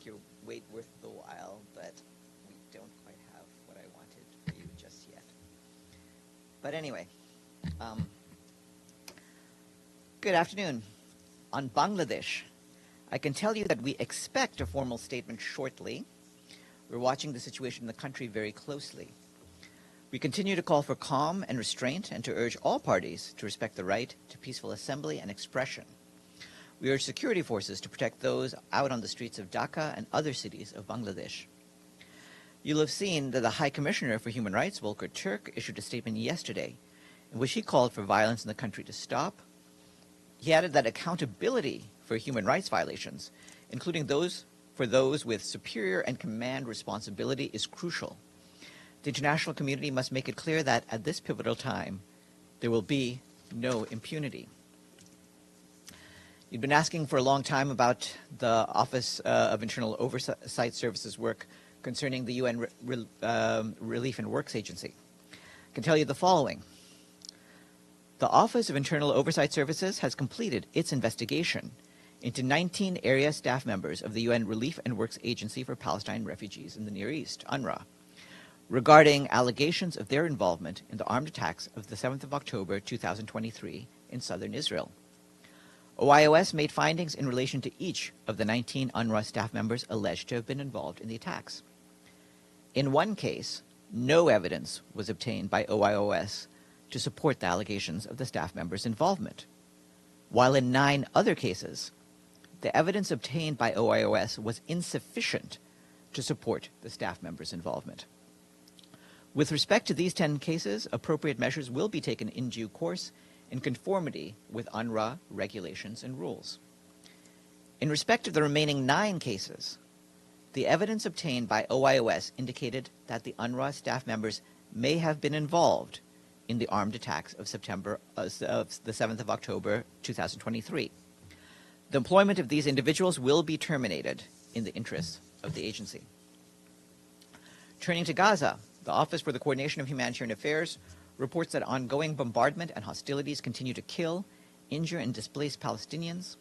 your wait worth the while, but we don't quite have what I wanted for you just yet. But anyway, good afternoon. On Bangladesh, I can tell you that we expect a formal statement shortly. We're watching the situation in the country very closely. We continue to call for calm and restraint and to urge all parties to respect the right to peaceful assembly and expression. We urge security forces to protect those out on the streets of Dhaka and other cities of Bangladesh. You'll have seen that the High Commissioner for Human Rights, Volker Turk, issued a statement yesterday in which he called for violence in the country to stop. He added that accountability for human rights violations, including those with superior and command responsibility, is crucial. The international community must make it clear that at this pivotal time, there will be no impunity. You've been asking for a long time about the Office of Internal Oversight Services work concerning the UN Relief and Works Agency. I can tell you the following. The Office of Internal Oversight Services has completed its investigation into 19 area staff members of the UN Relief and Works Agency for Palestine Refugees in the Near East, UNRWA, regarding allegations of their involvement in the armed attacks of the 7th of October 2023 in southern Israel. OIOS made findings in relation to each of the 19 UNRWA staff members alleged to have been involved in the attacks. In one case, no evidence was obtained by OIOS to support the allegations of the staff members' involvement, while in 9 other cases, the evidence obtained by OIOS was insufficient to support the staff members' involvement. With respect to these 10 cases, appropriate measures will be taken in due course in conformity with UNRWA regulations and rules. In respect of the remaining 9 cases, the evidence obtained by OIOS indicated that the UNRWA staff members may have been involved in the armed attacks of the 7th of October 2023. The employment of these individuals will be terminated in the interests of the agency. Turning to Gaza, the Office for the Coordination of Humanitarian Affairs reports that ongoing bombardment and hostilities continue to kill, injure, and displace Palestinians,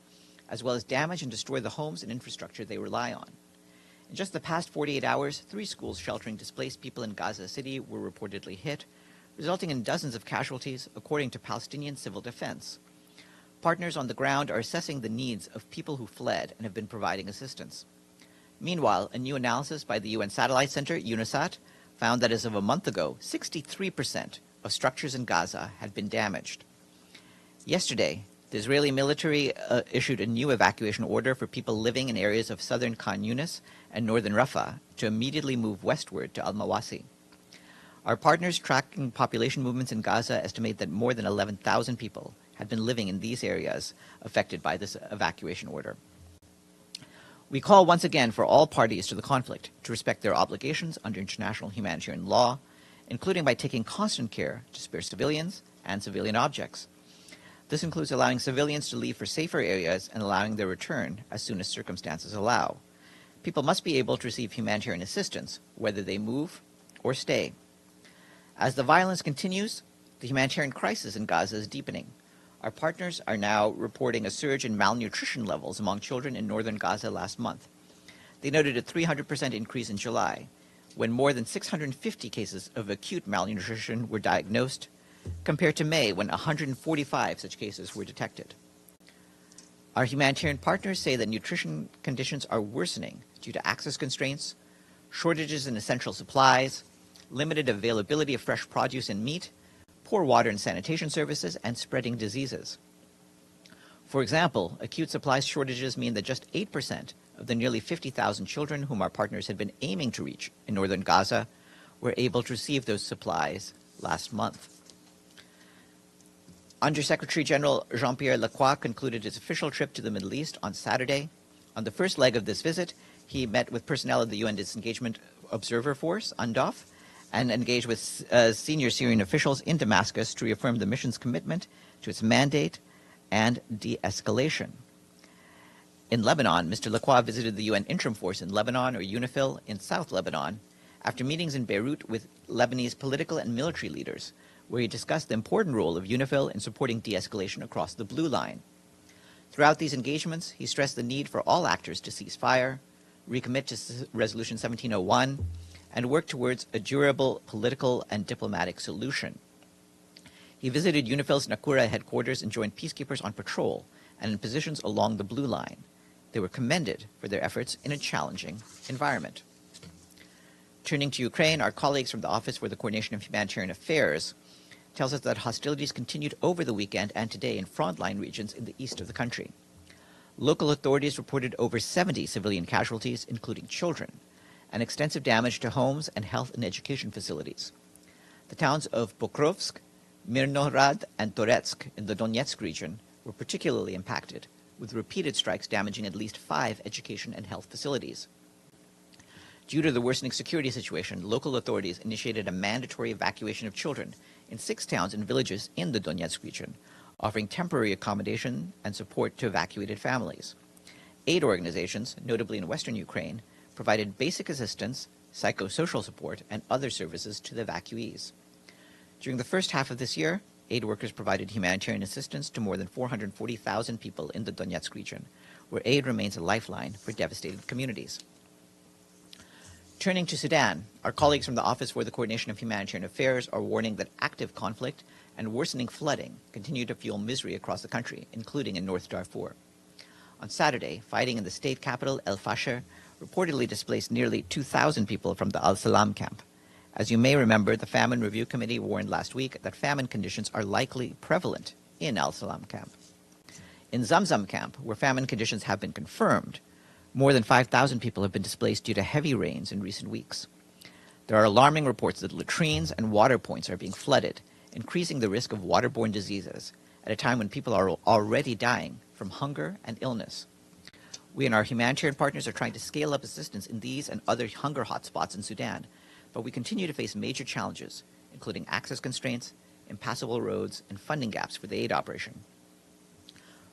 as well as damage and destroy the homes and infrastructure they rely on. In just the past 48 hours, 3 schools sheltering displaced people in Gaza City were reportedly hit, resulting in dozens of casualties, according to Palestinian civil defense. Partners on the ground are assessing the needs of people who fled and have been providing assistance. Meanwhile, a new analysis by the UN Satellite Center, UNISAT, found that as of a month ago, 63% of structures in Gaza had been damaged. Yesterday, the Israeli military issued a new evacuation order for people living in areas of southern Khan Yunis and northern Rafah to immediately move westward to Al-Mawasi. Our partners tracking population movements in Gaza estimate that more than 11,000 people had been living in these areas affected by this evacuation order. We call once again for all parties to the conflict to respect their obligations under international humanitarian law, including by taking constant care to spare civilians and civilian objects. This includes allowing civilians to leave for safer areas and allowing their return as soon as circumstances allow. People must be able to receive humanitarian assistance, whether they move or stay. As the violence continues, the humanitarian crisis in Gaza is deepening. Our partners are now reporting a surge in malnutrition levels among children in northern Gaza last month. They noted a 300% increase in July, when more than 650 cases of acute malnutrition were diagnosed, compared to May, when 145 such cases were detected. Our humanitarian partners say that nutrition conditions are worsening due to access constraints, shortages in essential supplies, limited availability of fresh produce and meat, poor water and sanitation services, and spreading diseases. For example, acute supply shortages mean that just 8% of the nearly 50,000 children whom our partners had been aiming to reach in northern Gaza were able to receive those supplies last month. Undersecretary General Jean-Pierre Lacroix concluded his official trip to the Middle East on Saturday. On the first leg of this visit, he met with personnel of the UN Disengagement Observer Force, UNDOF, and engaged with senior Syrian officials in Damascus to reaffirm the mission's commitment to its mandate and de-escalation. In Lebanon, Mr. Lacroix visited the UN Interim Force in Lebanon, or UNIFIL, in South Lebanon, after meetings in Beirut with Lebanese political and military leaders, where he discussed the important role of UNIFIL in supporting de-escalation across the Blue Line. Throughout these engagements, he stressed the need for all actors to cease fire, recommit to Resolution 1701, and work towards a durable political and diplomatic solution. He visited UNIFIL's Nakura headquarters and joined peacekeepers on patrol and in positions along the Blue Line. They were commended for their efforts in a challenging environment. Turning to Ukraine, our colleagues from the Office for the Coordination of Humanitarian Affairs tells us that hostilities continued over the weekend and today in frontline regions in the east of the country. Local authorities reported over 70 civilian casualties, including children, and extensive damage to homes and health and education facilities. The towns of Pokrovsk, Mirnohrad, and Toretsk in the Donetsk region were particularly impacted, with repeated strikes damaging at least 5 education and health facilities. Due to the worsening security situation, local authorities initiated a mandatory evacuation of children in 6 towns and villages in the Donetsk region, offering temporary accommodation and support to evacuated families. Aid organizations, notably in western Ukraine, provided basic assistance, psychosocial support, and other services to the evacuees. During the first half of this year, aid workers provided humanitarian assistance to more than 440,000 people in the Donetsk region, where aid remains a lifeline for devastated communities. Turning to Sudan, our colleagues from the Office for the Coordination of Humanitarian Affairs are warning that active conflict and worsening flooding continue to fuel misery across the country, including in North Darfur. On Saturday, fighting in the state capital, El Fasher, reportedly displaced nearly 2,000 people from the Al-Salam camp. As you may remember, the Famine Review Committee warned last week that famine conditions are likely prevalent in Al-Salam camp. In Zamzam camp, where famine conditions have been confirmed, more than 5,000 people have been displaced due to heavy rains in recent weeks. There are alarming reports that latrines and water points are being flooded, increasing the risk of waterborne diseases at a time when people are already dying from hunger and illness. We and our humanitarian partners are trying to scale up assistance in these and other hunger hotspots in Sudan, but we continue to face major challenges, including access constraints, impassable roads, and funding gaps for the aid operation.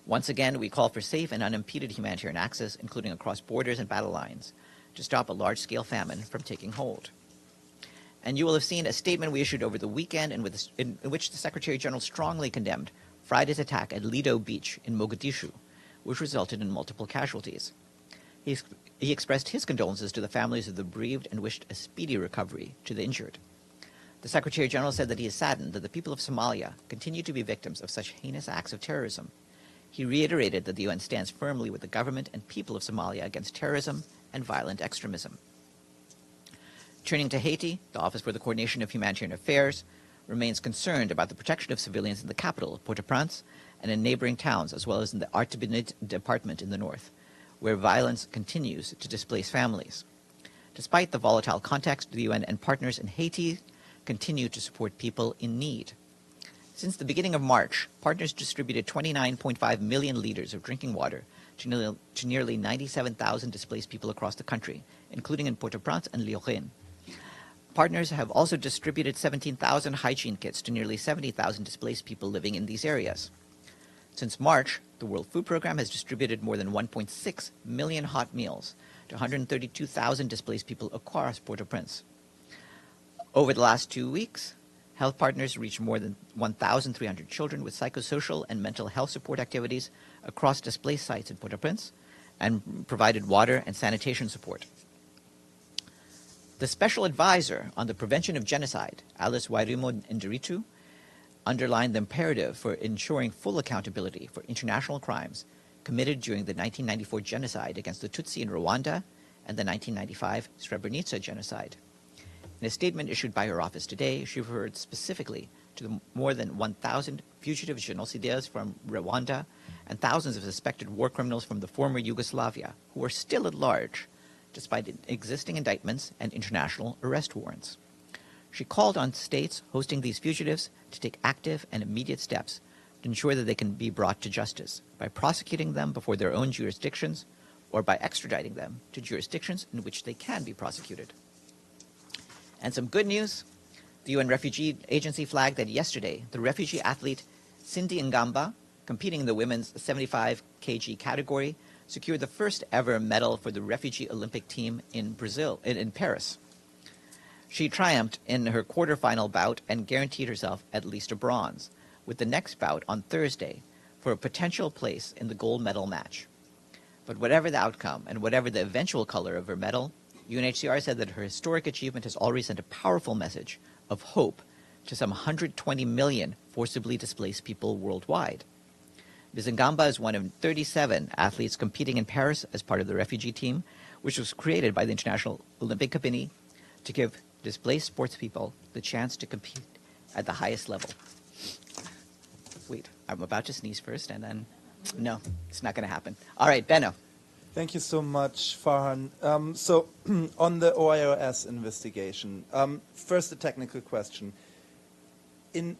Once again, we call for safe and unimpeded humanitarian access, including across borders and battle lines, to stop a large-scale famine from taking hold. And you will have seen a statement we issued over the weekend in which the Secretary General strongly condemned Friday's attack at Lido Beach in Mogadishu, which resulted in multiple casualties. He expressed his condolences to the families of the bereaved and wished a speedy recovery to the injured. The Secretary General said that he is saddened that the people of Somalia continue to be victims of such heinous acts of terrorism. He reiterated that the UN stands firmly with the government and people of Somalia against terrorism and violent extremism. Turning to Haiti, the Office for the Coordination of Humanitarian Affairs remains concerned about the protection of civilians in the capital, Port-au-Prince, and in neighboring towns, as well as in the Artibonite department in the north, where violence continues to displace families. Despite the volatile context, the UN and partners in Haiti continue to support people in need. Since the beginning of March, partners distributed 29.5 million liters of drinking water to nearly 97,000 displaced people across the country, including in Port-au-Prince and Lyon. Partners have also distributed 17,000 hygiene kits to nearly 70,000 displaced people living in these areas. Since March, the World Food Programme has distributed more than 1.6 million hot meals to 132,000 displaced people across Port-au-Prince. Over the last 2 weeks, health partners reached more than 1,300 children with psychosocial and mental health support activities across displaced sites in Port-au-Prince and provided water and sanitation support. The Special Advisor on the Prevention of Genocide, Alice Wairimu Ndiritu, underlined the imperative for ensuring full accountability for international crimes committed during the 1994 genocide against the Tutsi in Rwanda and the 1995 Srebrenica genocide. In a statement issued by her office today, she referred specifically to the more than 1,000 fugitive genocidaires from Rwanda and thousands of suspected war criminals from the former Yugoslavia who are still at large, despite existing indictments and international arrest warrants. She called on states hosting these fugitives to take active and immediate steps to ensure that they can be brought to justice by prosecuting them before their own jurisdictions or by extraditing them to jurisdictions in which they can be prosecuted. And some good news. The UN Refugee Agency flagged that yesterday, the refugee athlete Cindy Ngamba, competing in the women's 75 kg category, secured the first ever medal for the refugee Olympic team in Paris. She triumphed in her quarterfinal bout and guaranteed herself at least a bronze, with the next bout on Thursday for a potential place in the gold medal match. But whatever the outcome and whatever the eventual color of her medal, UNHCR said that her historic achievement has already sent a powerful message of hope to some 120 million forcibly displaced people worldwide. Ms. Ngamba is one of 37 athletes competing in Paris as part of the refugee team, which was created by the International Olympic Committee to give displaced sports people the chance to compete at the highest level. Wait, I'm about to sneeze first, and then, no, it's not going to happen. All right, Benno. Thank you so much, Farhan. So on the OIOS investigation, first a technical question. In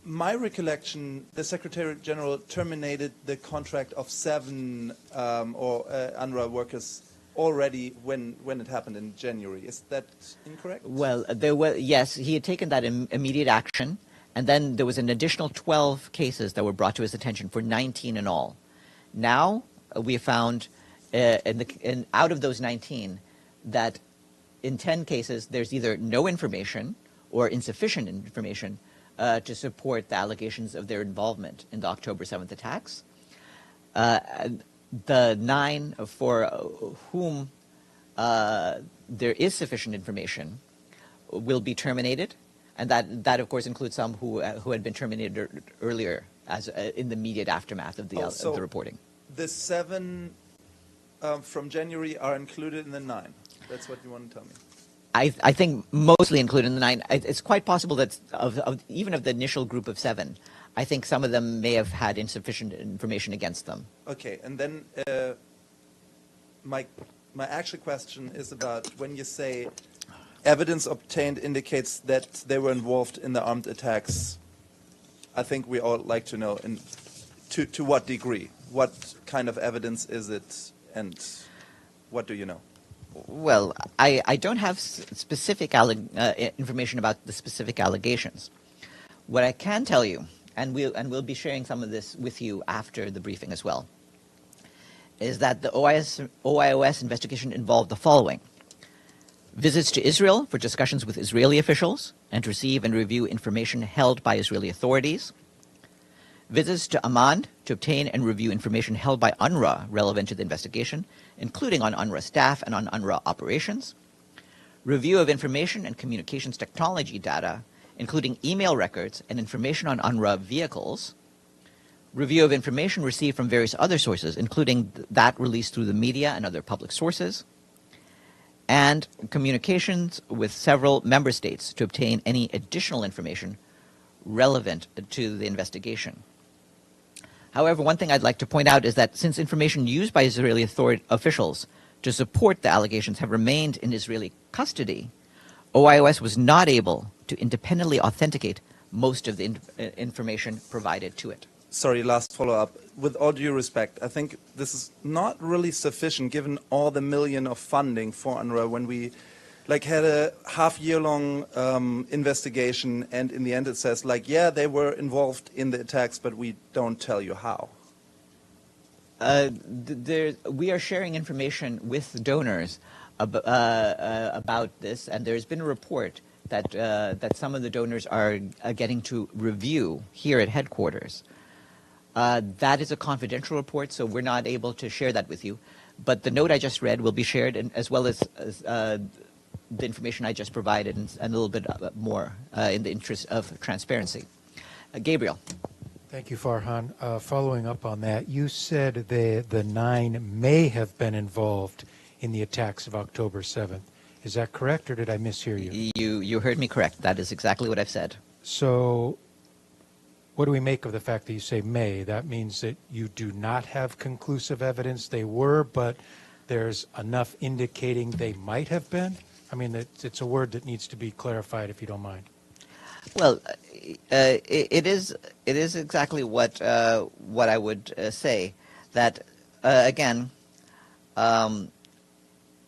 my recollection, the Secretary General terminated the contract of 7 UNRWA workers already when it happened in January. Is that incorrect? Well, yes, he had taken that immediate action, and then there was an additional 12 cases that were brought to his attention for 19 in all. Now, we have found out of those 19 that in 10 cases there's either no information or insufficient information to support the allegations of their involvement in the October 7th attacks. The 9 for whom there is sufficient information will be terminated, and that of course includes some who had been terminated earlier as in the immediate aftermath of the reporting. The 7 from January are included in the 9. That's what you want to tell me. I think mostly included in the 9. It's quite possible that even of the initial group of 7, I think some of them may have had insufficient information against them. Okay, and then my actual question is about when you say evidence obtained indicates that they were involved in the armed attacks. I think we all like to know to what degree. What kind of evidence is it, and what do you know? Well, I don't have specific information about the specific allegations. What I can tell you, and we'll be sharing some of this with you after the briefing as well, is that the OIOS investigation involved the following: visits to Israel for discussions with Israeli officials and to receive and review information held by Israeli authorities, visits to Amman to obtain and review information held by UNRWA relevant to the investigation, including on UNRWA staff and on UNRWA operations, review of information and communications technology data, including email records and information on UNRWA vehicles, review of information received from various other sources, including that released through the media and other public sources, and communications with several member states to obtain any additional information relevant to the investigation. However, one thing I'd like to point out is that since information used by Israeli officials to support the allegations have remained in Israeli custody, OIOS was not able to independently authenticate most of the information provided to it. Sorry, last follow-up. With all due respect, I think this is not really sufficient given all the million of funding for UNRWA when we had a half-year-long investigation, and in the end it says, yeah, they were involved in the attacks, but we don't tell you how. We are sharing information with donors about this, and there's been a report that some of the donors are getting to review here at headquarters. That is a confidential report, so we're not able to share that with you. But the note I just read will be shared, as well as the information I just provided, and a little bit more in the interest of transparency. Gabriel. Thank you, Farhan. Following up on that, you said the 9 may have been involved in the attacks of October 7th. Is that correct, or did I mishear you? You heard me correct. That is exactly what I've said. So what do we make of the fact that you say may? That means that you do not have conclusive evidence they were, but there's enough indicating they might have been? I mean, it's a word that needs to be clarified, if you don't mind. Well, it is exactly what I would say. That again,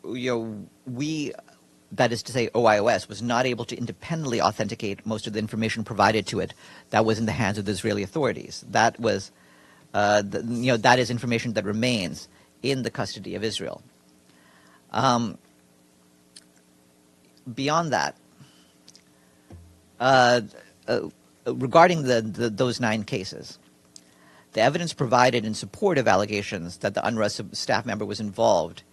we, that is to say, OIOS was not able to independently authenticate most of the information provided to it that was in the hands of the Israeli authorities. That was, that is information that remains in the custody of Israel. Beyond that, regarding those 9 cases, The evidence provided in support of allegations that the UNRWA staff member was involved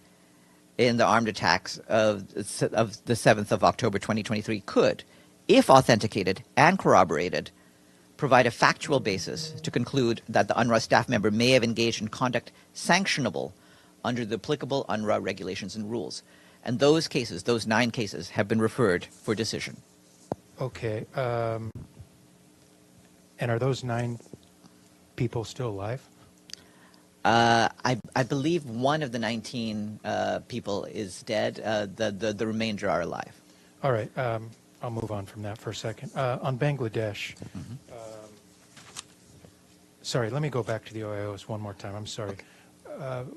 in the armed attacks of the 7th of October 2023 could, if authenticated and corroborated, provide a factual basis to conclude that the UNRWA staff member may have engaged in conduct sanctionable under the applicable UNRWA regulations and rules. And those cases, those 9 cases, have been referred for decision. Okay. And are those 9 people still alive? I believe one of the 19 people is dead. The remainder are alive. All right. I'll move on from that for a second. On Bangladesh, sorry, let me go back to the OIOS one more time. I'm sorry. Okay.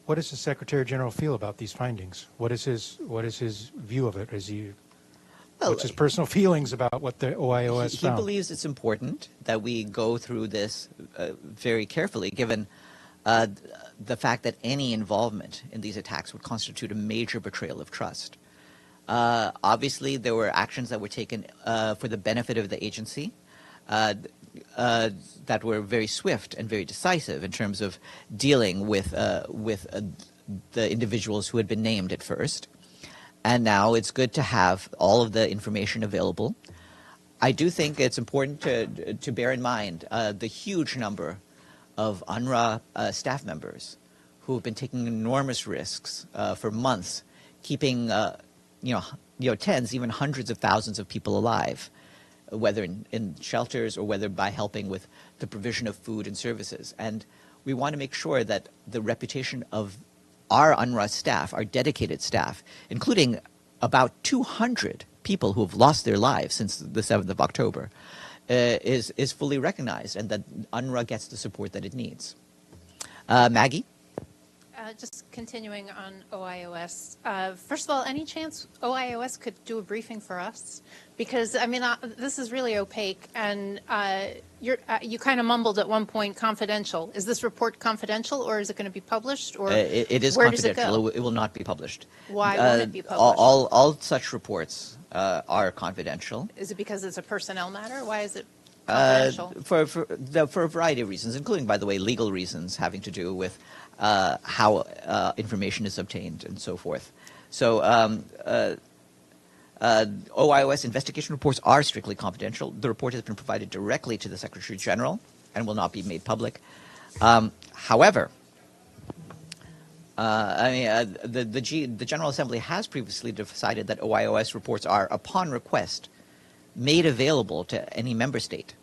What does the Secretary General feel about these findings? What is his view of it? What's his personal feelings about what the OIOS found? He believes it's important that we go through this very carefully, given the fact that any involvement in these attacks would constitute a major betrayal of trust. Obviously, there were actions that were taken for the benefit of the agency that were very swift and very decisive in terms of dealing with the individuals who had been named at first. And now it's good to have all of the information available. I do think it's important to bear in mind the huge number of UNRWA staff members who have been taking enormous risks for months, keeping tens, even hundreds of thousands of people alive, whether in shelters or whether by helping with the provision of food and services. And we want to make sure that the reputation of our UNRWA staff, our dedicated staff, including about 200 people who have lost their lives since the 7th of October, is fully recognized, and that UNRWA gets the support that it needs. Maggie? Just continuing on OIOS. First of all, any chance OIOS could do a briefing for us? Because, I mean, this is really opaque, and you kind of mumbled at one point confidential. Is this report confidential, or is it going to be published? Or it is where confidential. Does it go? It will not be published. Why won't it be published? All such reports are confidential. Is it because it's a personnel matter? Why is it confidential? For a variety of reasons, including, by the way, legal reasons having to do with how information is obtained and so forth. So OIOS investigation reports are strictly confidential. The report has been provided directly to the Secretary General and will not be made public. However, the General Assembly has previously decided that OIOS reports are, upon request, made available to any member state.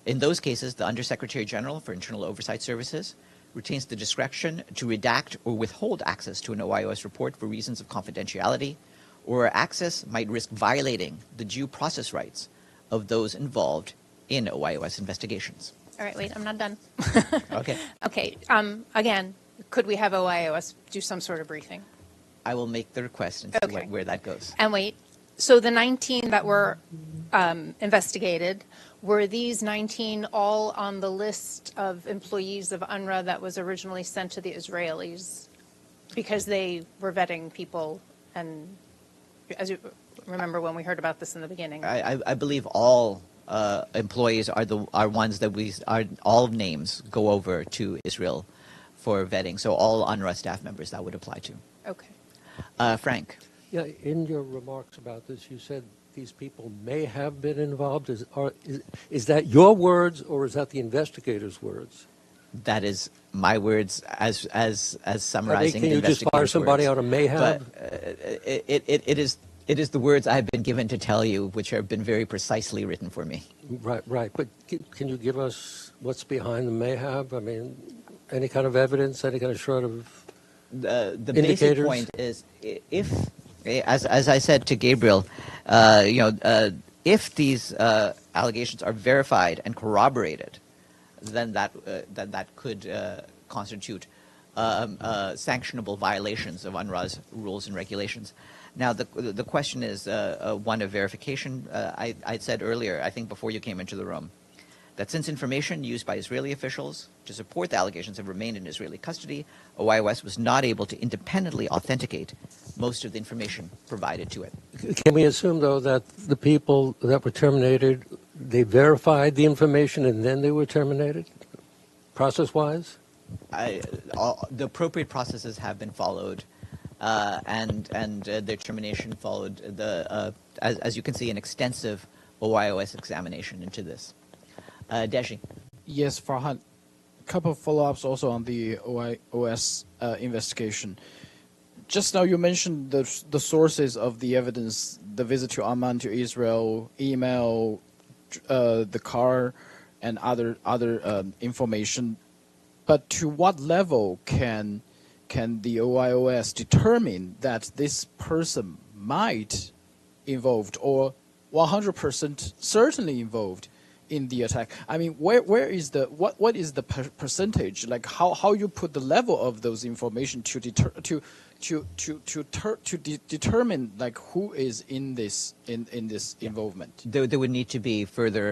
In those cases, the Undersecretary General for Internal Oversight Services retains the discretion to redact or withhold access to an OIOS report for reasons of confidentiality, or where access might risk violating the due process rights of those involved in OIOS investigations. All right, wait, I'm not done. Okay. Okay, again, could we have OIOS do some sort of briefing? I will make the request and see where that goes. And wait, so the 19 that were investigated, were these 19 all on the list of employees of UNRWA that was originally sent to the Israelis because they were vetting people? And as you remember when we heard about this in the beginning. I believe all employees are ones that all names go over to Israel for vetting. So all UNRWA staff members that would apply to. Okay. Frank. Yeah, in your remarks about this, you said these people may have been involved. Is that your words, or is that the investigators' words? That is my words as summarizing. Can you just fire somebody out of may have? But it is the words I've been given to tell you, which have been very precisely written for me. Right. But can you give us what's behind the may have? I mean, any kind of evidence, any kind of sort of the indicators? Basic point is, if, as I said to Gabriel, if these allegations are verified and corroborated, then that could constitute sanctionable violations of UNRWA's rules and regulations. Now, the question is one of verification. I said earlier, I think before you came into the room, that since information used by Israeli officials to support the allegations have remained in Israeli custody, OIOS was not able to independently authenticate most of the information provided to it. Can we assume, though, that the people that were terminated, they verified the information and then they were terminated? process-wise? The appropriate processes have been followed, and their termination followed as you can see, an extensive OIOS examination into this. Deji. Yes, Farhan. A couple of follow-ups also on the OIOS investigation. Just now you mentioned the sources of the evidence, the visit to Amman, to Israel, email, the car, and other information. But to what level can the OIOS determine that this person might involved or 100% certainly involved in the attack? I mean, where is the what is the percentage? Like how you put the level of those information to determine like who is in this involvement? There would need to be further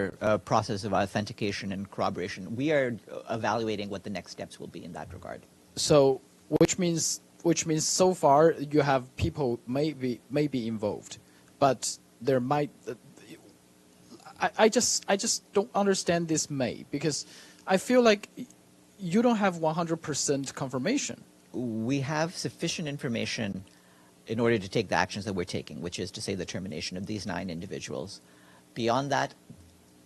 process of authentication and corroboration. We are evaluating what the next steps will be in that regard. So, which means so far you have people may be involved, but there might. I just don't understand this may, because I feel like you don't have 100% confirmation. We have sufficient information in order to take the actions that we're taking, which is to say the termination of these 9 individuals. Beyond that,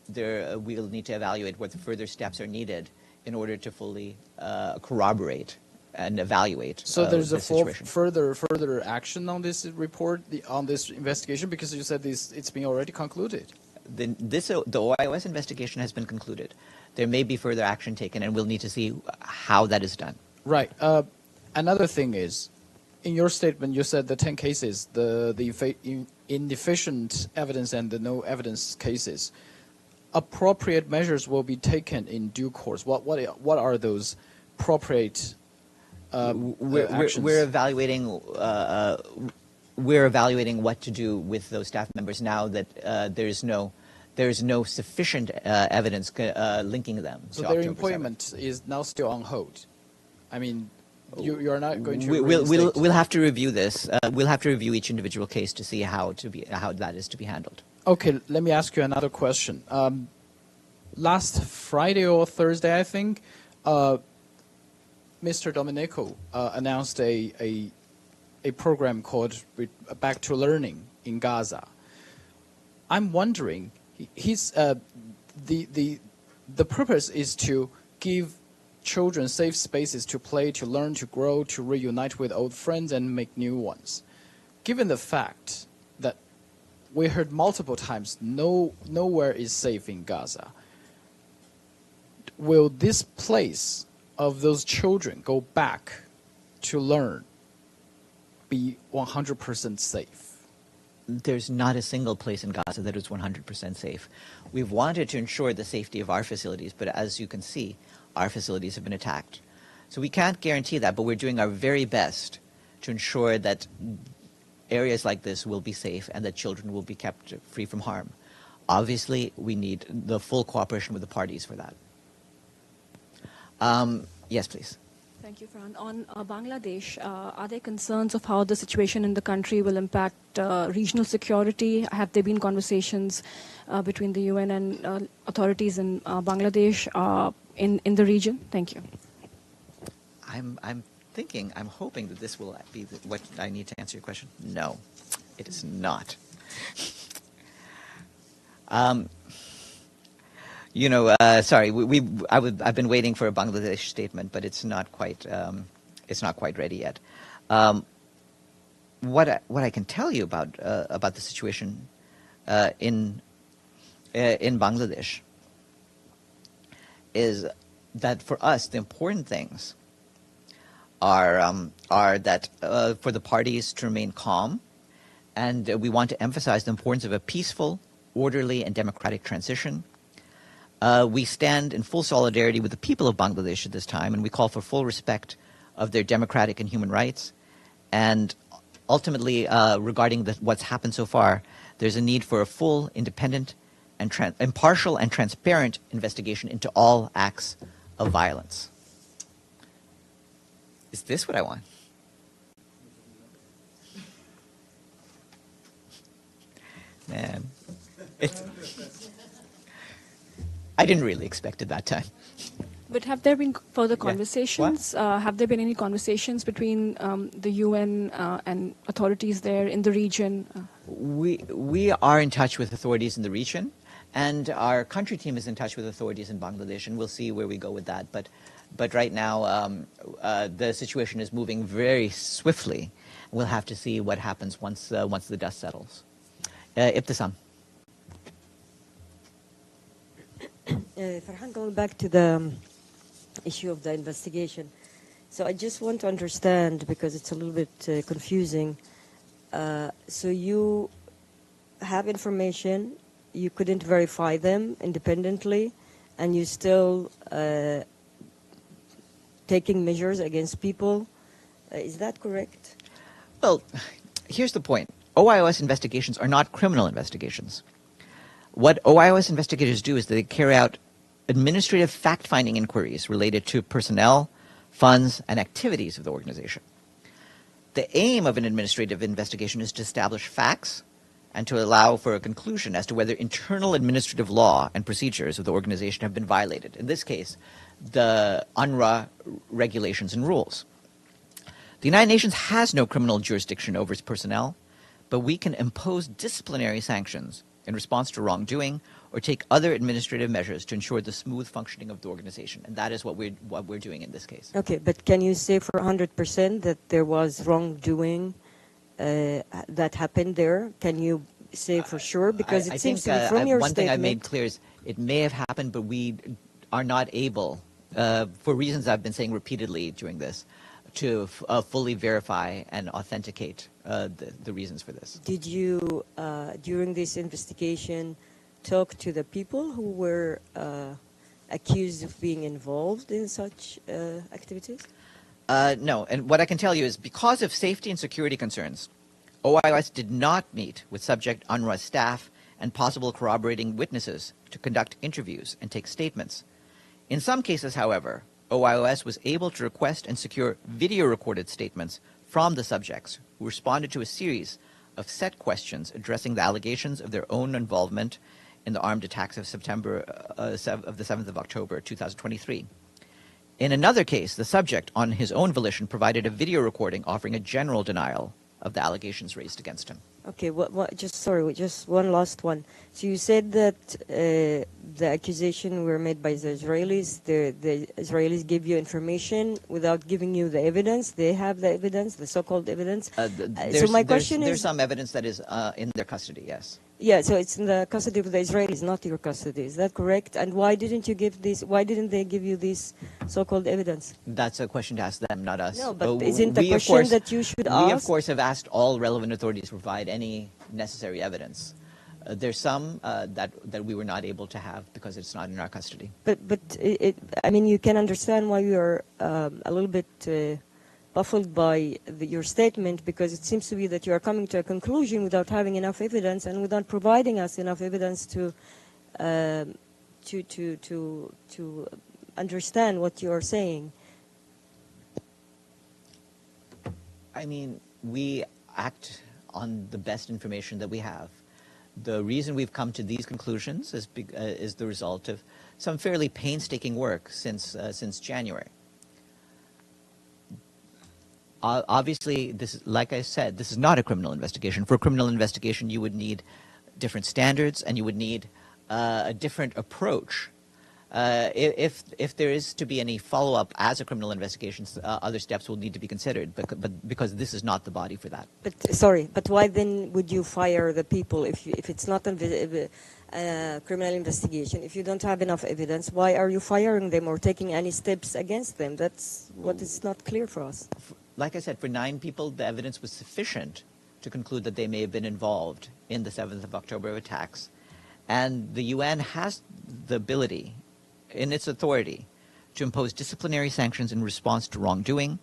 we'll need to evaluate what further steps are needed in order to fully corroborate and evaluate. So there's the situation. further action on this report, on this investigation, because you said it's been already concluded. The OIOS investigation has been concluded. There may be further action taken, and we'll need to see how that is done. Right. Another thing is, in your statement, you said the 10 cases, the inefficient evidence and the no evidence cases, appropriate measures will be taken in due course. What are those appropriate actions? We're evaluating. We're evaluating what to do with those staff members now that there's no sufficient evidence linking them. So to their October employment 7th. is now still on hold. I mean, you are not going to. We'll have to review this. We'll have to review each individual case to see how that is to be handled. Okay, let me ask you another question. Last Friday or Thursday, I think, Mr. Domenico announced a program called Back to Learning in Gaza. I'm wondering, the purpose is to give children safe spaces to play, to learn, to grow, to reunite with old friends and make new ones. Given the fact that we heard multiple times nowhere is safe in Gaza, will this place of those children go back to learn be 100% safe? There's not a single place in Gaza that is 100% safe. We've wanted to ensure the safety of our facilities, but as you can see, our facilities have been attacked. So we can't guarantee that, but we're doing our very best to ensure that areas like this will be safe and that children will be kept free from harm. Obviously, we need the full cooperation with the parties for that. Yes, please. Thank you, Farhan. On Bangladesh, are there concerns of how the situation in the country will impact regional security? Have there been conversations between the UN and authorities in Bangladesh in the region? Thank you. I'm hoping that this will be what I need to answer your question. No, it is not. Sorry, I've been waiting for a Bangladesh statement, but it's not quite ready yet. What I can tell you about the situation in Bangladesh is that for us the important things are that for the parties to remain calm, and we want to emphasize the importance of a peaceful, orderly, and democratic transition. We stand in full solidarity with the people of Bangladesh at this time, and we call for full respect of their democratic and human rights. And ultimately, regarding what's happened so far, there's a need for a full, independent, and impartial and transparent investigation into all acts of violence. Is this what I want? Man, I didn't really expect it that time. But have there been further Yeah. conversations? Have there been any conversations between the UN and authorities there in the region? We are in touch with authorities in the region, and our country team is in touch with authorities in Bangladesh, and we'll see where we go with that. But right now, the situation is moving very swiftly. We'll have to see what happens once the dust settles. Ibtisam. Farhan, going back to the issue of the investigation. So I just want to understand, because it's a little bit confusing. So you have information, you couldn't verify them independently, and you still taking measures against people. Is that correct? Well, here's the point. OIOS investigations are not criminal investigations. What OIOS investigators do is they carry out administrative fact-finding inquiries related to personnel, funds, and activities of the organization. The aim of an administrative investigation is to establish facts and to allow for a conclusion as to whether internal administrative law and procedures of the organization have been violated. In this case, the UNRWA regulations and rules. The United Nations has no criminal jurisdiction over its personnel, but we can impose disciplinary sanctions in response to wrongdoing or take other administrative measures to ensure the smooth functioning of the organization. And that is what we're doing in this case. Okay, but can you say for 100% that there was wrongdoing that happened there? Can you say for sure? Because it seems to be from your one statement. thing I made clear is it may have happened, but we are not able, for reasons I've been saying repeatedly during this, to fully verify and authenticate the reasons for this. Did you, during this investigation, talk to the people who were accused of being involved in such activities? No, and what I can tell you is because of safety and security concerns, OIOS did not meet with subject UNRWA staff and possible corroborating witnesses to conduct interviews and take statements. In some cases, however, OIOS was able to request and secure video-recorded statements from the subjects who responded to a series of set questions addressing the allegations of their own involvement in the armed attacks of the 7th of October 2023. In another case, the subject, on his own volition, provided a video recording offering a general denial of the allegations raised against him. Okay, just one last one. So you said that the accusation were made by the Israelis. The Israelis give you information without giving you the evidence. They have the evidence, the so-called evidence. So my question is... There's some evidence that is in their custody, yes. Yeah, so it's in the custody of the Israelis, not your custody. Is that correct? And why didn't you give this? Why didn't they give you this so-called evidence? That's a question to ask them, not us. No, but isn't the question that you should ask? We, of course, have asked all relevant authorities to provide any necessary evidence. There's some that we were not able to have because it's not in our custody. But I mean, you can understand why you are a little bit baffled by your statement, because it seems to be that you are coming to a conclusion without having enough evidence and without providing us enough evidence to understand what you are saying. I mean, we act on the best information that we have. The reason we've come to these conclusions is the result of some fairly painstaking work since January. Obviously, this is, like I said, this is not a criminal investigation. For a criminal investigation, you would need different standards and you would need a different approach. If there is to be any follow-up as a criminal investigation, other steps will need to be considered, but because this is not the body for that. But why then would you fire the people if it's not a criminal investigation? If you don't have enough evidence, why are you firing them or taking any steps against them? That's what is not clear for us. Like I said, for 9 people, the evidence was sufficient to conclude that they may have been involved in the 7th of October attacks. And the UN has the ability, in its authority, to impose disciplinary sanctions in response to wrongdoing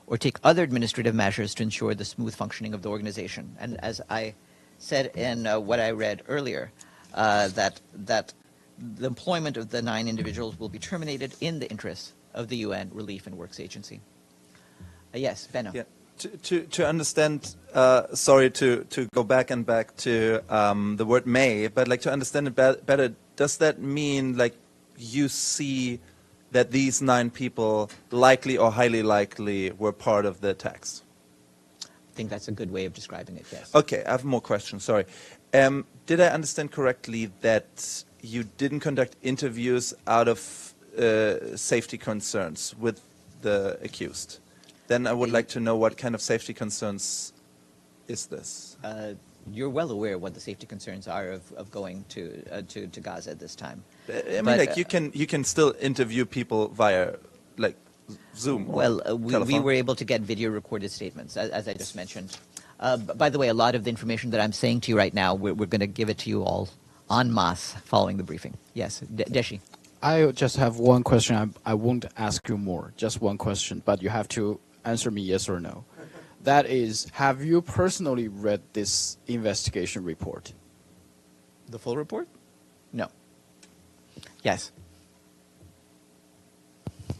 or take other administrative measures to ensure the smooth functioning of the organization. And as I said in what I read earlier, that the employment of the 9 individuals will be terminated in the interests of the UN Relief and Works Agency. Yes, Benno. Yeah. To understand, sorry to go back to the word may, but like to understand it better, does that mean like you see that these 9 people, likely or highly likely, were part of the attacks? I think that's a good way of describing it, yes. Okay, I have more questions, sorry. Did I understand correctly that you didn't conduct interviews out of safety concerns with the accused? Then I would like to know what kind of safety concerns is this? You're well aware what the safety concerns are of going to Gaza at this time. I mean, like, you can still interview people via, like, Zoom or Well, we telephone. were able to get video recorded statements, as I just mentioned. By the way, a lot of the information that I'm saying to you right now, we're going to give it to you all en masse following the briefing. Yes, Deshi. I just have one question. I won't ask you more, just one question, but you have to answer me yes or no. That is, have you personally read this investigation report? The full report? No. Yes.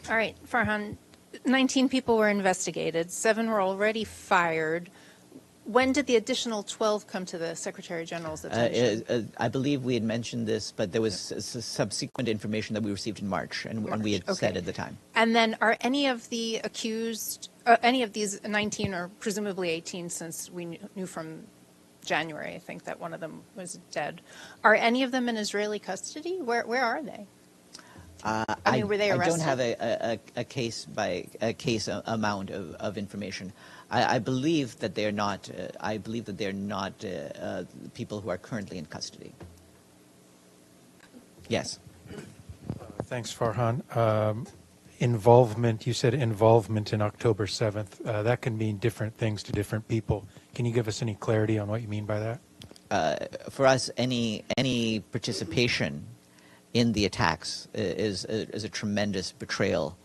All right, Farhan, 19 people were investigated, 7 were already fired. When did the additional 12 come to the Secretary General's attention? I believe we had mentioned this, but there was subsequent information that we received in March, and we had said at the time. And then are any of the accused, any of these 19 or presumably 18, since we knew from January, I think, that one of them was dead, are any of them in Israeli custody? Where are they? I mean, were they arrested? I don't have a case by case amount of information. I believe that they're not. I believe that they're not people who are currently in custody. Yes. Thanks, Farhan. Involvement. You said involvement in October 7th. That can mean different things to different people. Can you give us any clarity on what you mean by that? For us, any participation in the attacks is a tremendous betrayal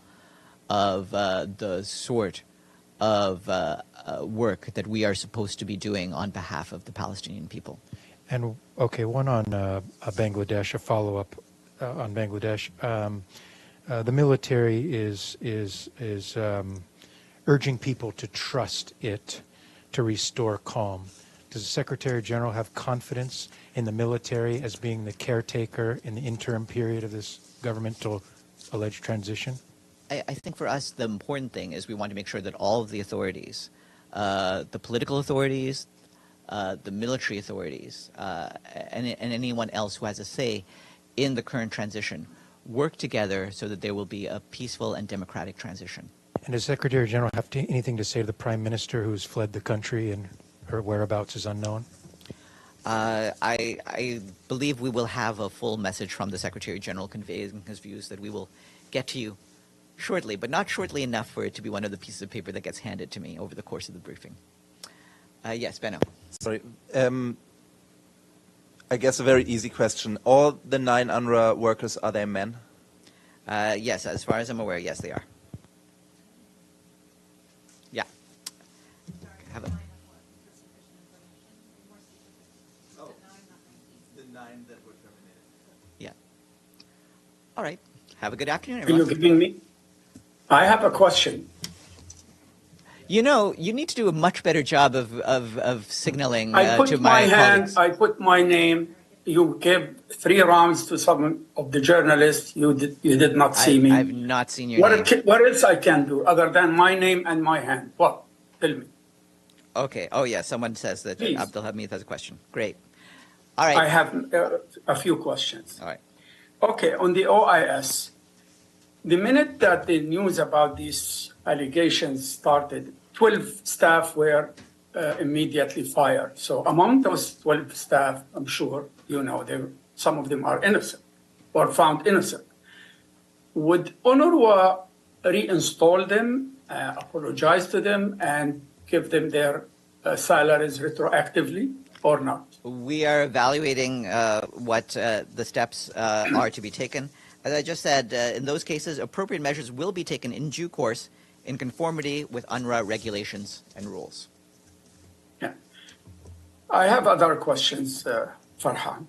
of the sort of work that we are supposed to be doing on behalf of the Palestinian people. And okay, one on Bangladesh, a follow-up on Bangladesh. The military is urging people to trust it to restore calm. Does the Secretary General have confidence in the military as being the caretaker in the interim period of this governmental alleged transition? I think for us, the important thing is we want to make sure that all of the authorities, the political authorities, the military authorities, and anyone else who has a say in the current transition, work together so that there will be a peaceful and democratic transition. And does Secretary General have anything to say to the Prime Minister who's fled the country and her whereabouts is unknown? I believe we will have a full message from the Secretary General conveying his views that we will get to you shortly, but not shortly enough for it to be one of the pieces of paper that gets handed to me over the course of the briefing. Yes, Benno. Sorry. I guess a very easy question. All the 9 UNRWA workers, are they men? Yes, as far as I'm aware, yes, they are. Yeah. Have a... Oh, the 9 that were terminated. Yeah. All right. Have a good afternoon, Are everyone. you giving me? I have a question. You know, you need to do a much better job of signaling I put to my colleagues. hand, I put my name. You gave 3 rounds to some of the journalists. You did not see me. I've not seen your name. What else I can do other than my name and my hand? What? Tell me. Okay. Oh, yeah. Someone says that Please. Abdul Hamid has a question. Great. All right. I have a few questions. All right. Okay, on the OIS, the minute that the news about these allegations started, 12 staff were immediately fired. So among those 12 staff, I'm sure, you know, some of them are innocent or found innocent. Would UNRWA reinstall them, apologize to them, and give them their salaries retroactively or not? We are evaluating what the steps are to be taken. As I just said, in those cases, appropriate measures will be taken in due course in conformity with UNRWA regulations and rules. Yeah. I have other questions, Farhan.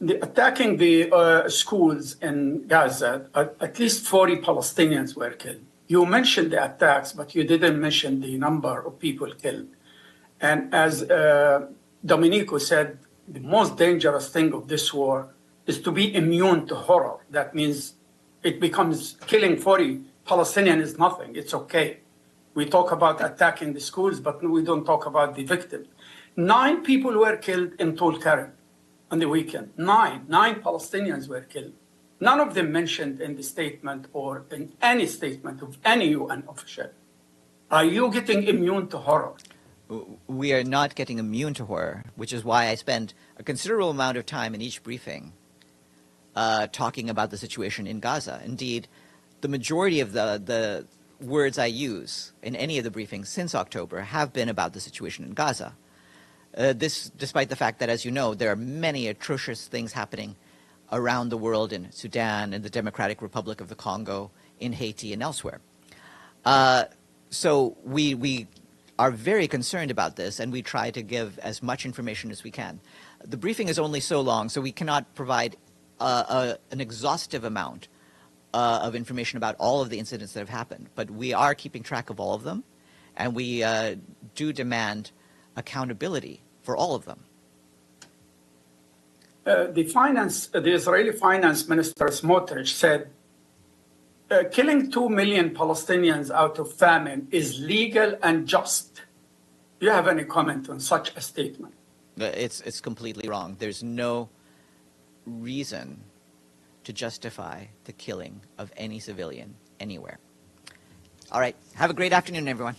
Attacking the schools in Gaza, at least 40 Palestinians were killed. You mentioned the attacks, but you didn't mention the number of people killed. And as Domenico said, the most dangerous thing of this war is to be immune to horror. That means it becomes killing 40 Palestinians is nothing. It's okay. We talk about attacking the schools, but we don't talk about the victims. 9 people were killed in Tulkarem on the weekend. 9 Palestinians were killed. None of them mentioned in the statement or in any statement of any UN official. Are you getting immune to horror? We are not getting immune to horror, which is why I spend a considerable amount of time in each briefing talking about the situation in Gaza. Indeed, the majority of the words I use in any of the briefings since October have been about the situation in Gaza. This, despite the fact that, as you know, there are many atrocious things happening around the world in Sudan, in the Democratic Republic of the Congo, in Haiti, and elsewhere. So we are very concerned about this, and we try to give as much information as we can. The briefing is only so long, so we cannot provide an exhaustive amount of information about all of the incidents that have happened. But we are keeping track of all of them, and we do demand accountability for all of them. The Israeli finance minister Smotrich said, killing 2 million Palestinians out of famine is legal and just. Do you have any comment on such a statement? It's completely wrong. There's no reason to justify the killing of any civilian anywhere. All right. Have a great afternoon, everyone.